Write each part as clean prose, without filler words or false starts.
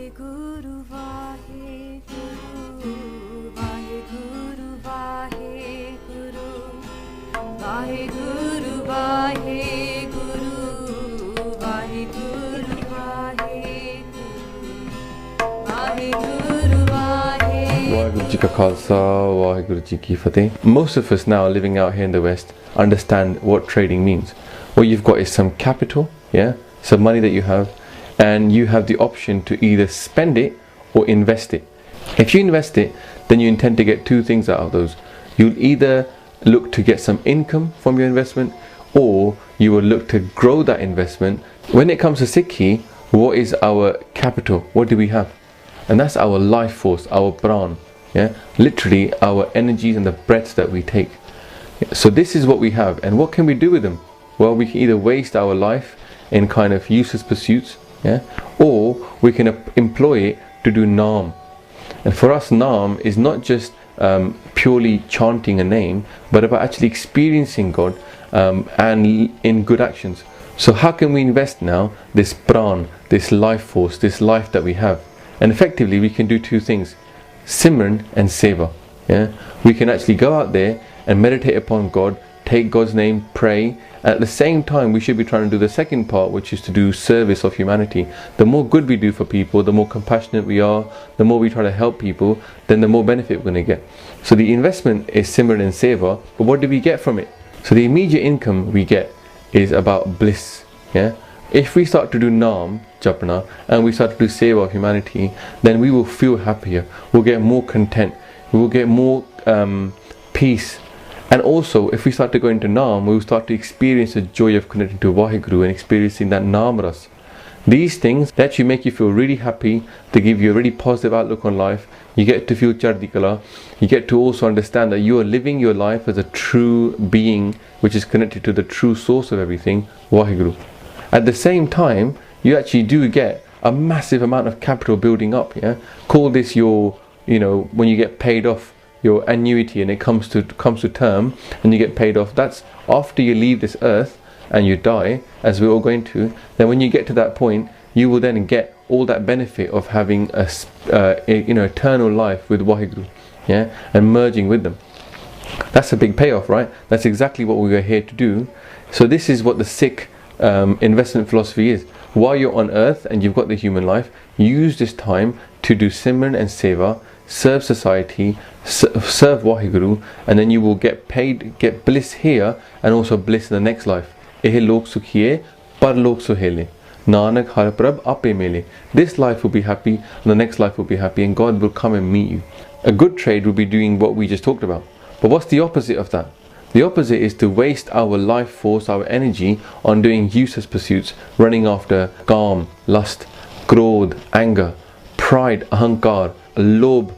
Vaheguru, Vaheguru, Vaheguru, Vaheguru, Vaheguru, Vaheguru, Vaheguru, Vaheguru, Vaheguru. Waheguru Ji Ka Khalsa, Waheguru Ji Ki Fateh. Most of us now living out here in the West understand what trading means. What you've got is some capital, some money that you have, and you have the option to either spend it or invest it. If you invest it, then you intend to get two things out of those. You'll either look to get some income from your investment, or you will look to grow that investment. When it comes to Sikhi, what is our capital? What do we have? And that's our life force, our pran, literally our energies and the breaths that we take. So this is what we have, and what can we do with them? Well, we can either waste our life in kind of useless pursuits, or we can employ it to do naam. And for us, naam is not just purely chanting a name, but about actually experiencing God and in good actions. So how can we invest now this pran, this life force, this life that we have? And effectively we can do two things: Simran and Seva. We can actually go out there and meditate upon God, take God's name, pray. At the same time, we should be trying to do the second part, which is to do service of humanity. The more good we do for people, the more compassionate we are, the more we try to help people, then the more benefit we're going to get. So the investment is Simran and Seva, but what do we get from it? So the immediate income we get is about bliss. If we start to do Naam, Japna, and we start to do Seva of humanity, then we will feel happier, we'll get more content, we will get more peace. And also, if we start to go into Naam, we will start to experience the joy of connecting to Vaheguru and experiencing that Naam Ras. These things that actually make you feel really happy, they give you a really positive outlook on life. You get to feel Chardi Kala. You get to also understand that you are living your life as a true being, which is connected to the true source of everything, Vaheguru. At the same time, you actually do get a massive amount of capital building up. Call this your, when you get paid off your annuity and it comes to term and you get paid off. That's after you leave this earth and you die, as we're all going to. Then when you get to that point, you will then get all that benefit of having a eternal life with Vaheguru, and merging with them. That's a big payoff, right? That's exactly what we are here to do. So this is what the Sikh investment philosophy is. While you're on earth and you've got the human life, use this time to do Simran and Seva, serve society, serve Vaheguru, and then you will get paid, get bliss here and also bliss in the next life. Ehe lok sukhiye, par lok suhele. Nanak har prab ape mele. This life will be happy and the next life will be happy, and God will come and meet you. A good trade will be doing what we just talked about. But what's the opposite of that? The opposite is to waste our life force, our energy on doing useless pursuits, running after kaam, lust, krodh, anger, pride, ahankar, lobh,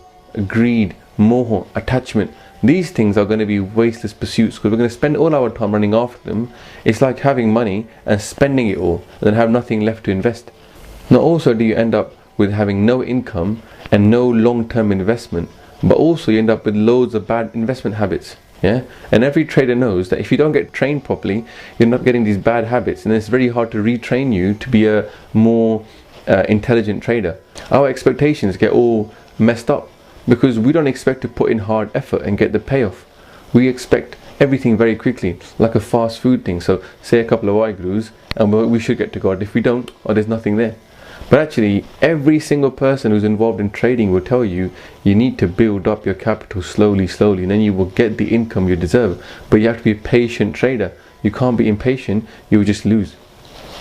greed, moho, attachment. These things are going to be wasteless pursuits because we're going to spend all our time running after them. It's like having money and spending it all and then have nothing left to invest. Not also do you end up with having no income and no long-term investment, but also you end up with loads of bad investment habits. And every trader knows that if you don't get trained properly, you're not getting these bad habits, and it's very hard to retrain you to be a more intelligent trader. Our expectations get all messed up because we don't expect to put in hard effort and get the payoff. We expect everything very quickly, like a fast food thing. So say a couple of Vahegurus and we should get to God. If we don't, there's nothing there. But actually, every single person who's involved in trading will tell you you need to build up your capital slowly, and then you will get the income you deserve. But you have to be a patient trader. You can't be impatient, you will just lose.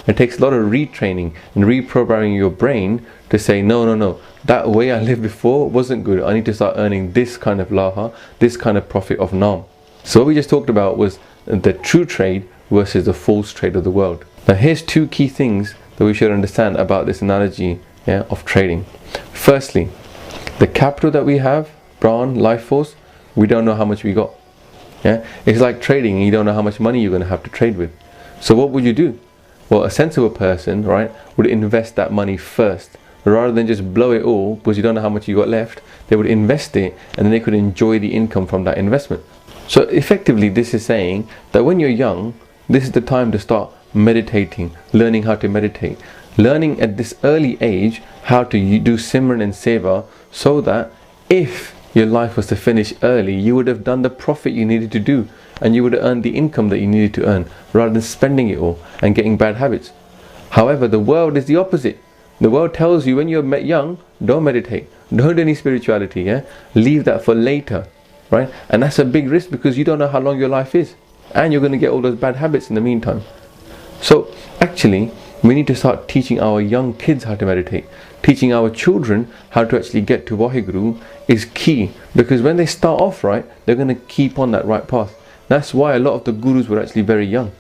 It takes a lot of retraining and reprogramming your brain to say, no, that way I lived before wasn't good. I need to start earning this kind of laha, this kind of profit of naam. So what we just talked about was the true trade versus the false trade of the world. Now here's two key things that we should understand about this analogy of trading. Firstly, the capital that we have, pran, life force, we don't know how much we got. It's like trading and you don't know how much money you're going to have to trade with. So what would you do? Well, a sensible person, right, would invest that money first. Rather than just blow it all because you don't know how much you got left, they would invest it and then they could enjoy the income from that investment. So effectively this is saying that when you're young, this is the time to start meditating, learning how to meditate, learning at this early age how to do Simran and Seva, so that if your life was to finish early, you would have done the profit you needed to do, and you would have earned the income that you needed to earn, rather than spending it all and getting bad habits. However, the world is the opposite. The world tells you when you're young, don't meditate, don't do any spirituality, yeah? Leave that for later, right? And that's a big risk, because you don't know how long your life is, and you're going to get all those bad habits in the meantime. So actually, we need to start teaching our young kids how to meditate. Teaching our children how to actually get to Waheguru is key, because when they start off right, they're going to keep on that right path. That's why a lot of the gurus were actually very young.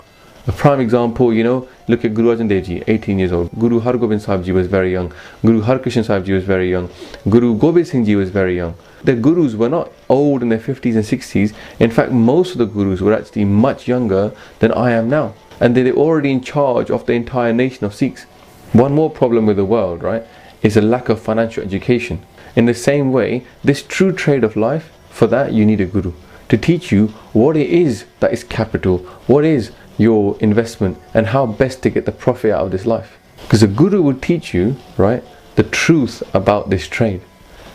A prime example, look at Guru Arjan Dev Ji, 18 years old. Guru Har Gobind Sahib Ji was very young. Guru Har Krishan Sahib Ji was very young. Guru Gobind Singh Ji was very young. The gurus were not old in their 50s and 60s. In fact, most of the gurus were actually much younger than I am now. And they're already in charge of the entire nation of Sikhs. One more problem with the world, right, is a lack of financial education. In the same way, this true trade of life, for that you need a guru to teach you what it is that is capital, what is your investment, and how best to get the profit out of this life. Because a guru will teach you, right, the truth about this trade.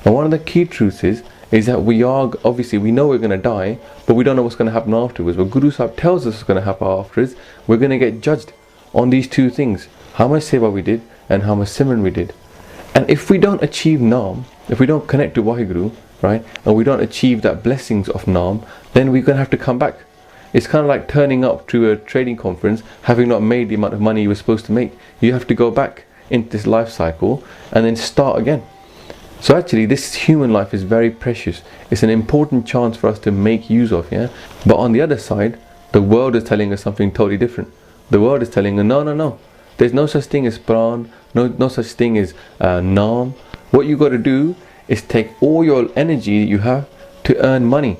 And one of the key truths is that we know we're going to die, but we don't know what's going to happen afterwards. But Guru Sahib tells us what's going to happen afterwards. We're going to get judged on these two things: how much seva we did and how much simran we did. And if we don't achieve Naam, if we don't connect to Waheguru, right, and we don't achieve that blessings of Naam, then we're going to have to come back. It's kind of like turning up to a trading conference, having not made the amount of money you were supposed to make. You have to go back into this life cycle and then start again. So actually, this human life is very precious. It's an important chance for us to make use of, yeah? But on the other side, the world is telling us something totally different. The world is telling us, no. There's no such thing as Pran, no such thing as Naam. What you got to do is take all your energy you have to earn money.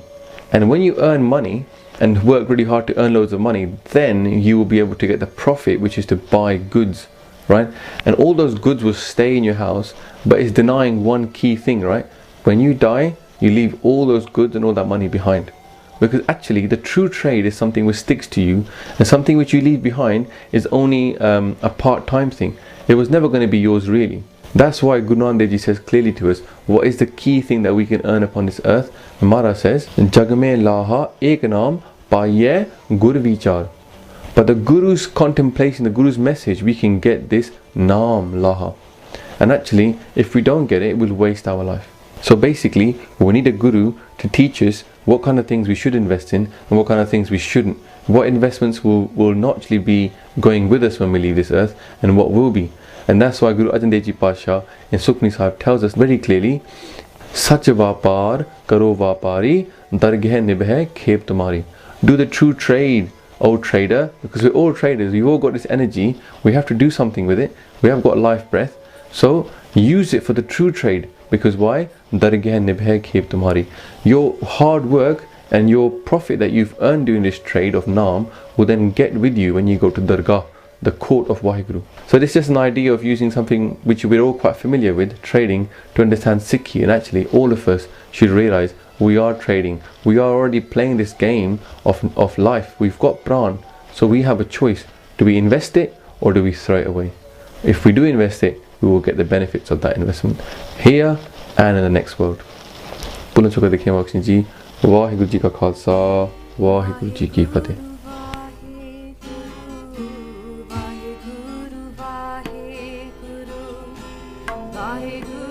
And when you earn money and work really hard to earn loads of money, then you will be able to get the profit, which is to buy goods, right? And all those goods will stay in your house, but it's denying one key thing, right? When you die, you leave all those goods and all that money behind. Because actually, the true trade is something which sticks to you, and something which you leave behind is only a part-time thing. It was never going to be yours really. That's why Guru Nanak Dev Ji says clearly to us, what is the key thing that we can earn upon this earth? Mara says, Jag mein laha ek naam paye gur vichar. But the Guru's contemplation, the Guru's message, we can get this Naam Laha. And actually, if we don't get it, we'll waste our life. So basically, we need a Guru to teach us what kind of things we should invest in and what kind of things we shouldn't. What investments will not actually be going with us when we leave this earth, and what will be. And that's why Guru Arjan Dev Ji Pasha in Sukhmani Sahib tells us very clearly, Sach vapar karo vapari, dargeh nibhe khep tumari. Do the true trade, O trader, because we're all traders. We've all got this energy. We have to do something with it. We have got life breath. So use it for the true trade. Because why? Dargeh nibhe khep tumari. Your hard work and your profit that you've earned doing this trade of Naam will then get with you when you go to Dargah, the court of Waheguru. So this is just an idea of using something which we're all quite familiar with, trading, to understand Sikhi. And actually all of us should realize we are trading. We are already playing this game of life. We've got Pran, so we have a choice. Do we invest it or do we throw it away? If we do invest it, we will get the benefits of that investment here and in the next world. Bulan Chukka Dekhiye Mokshin Ji, Waheguru Ji Ka Khalsa, Waheguru Ji Ki Fateh. Vaheguru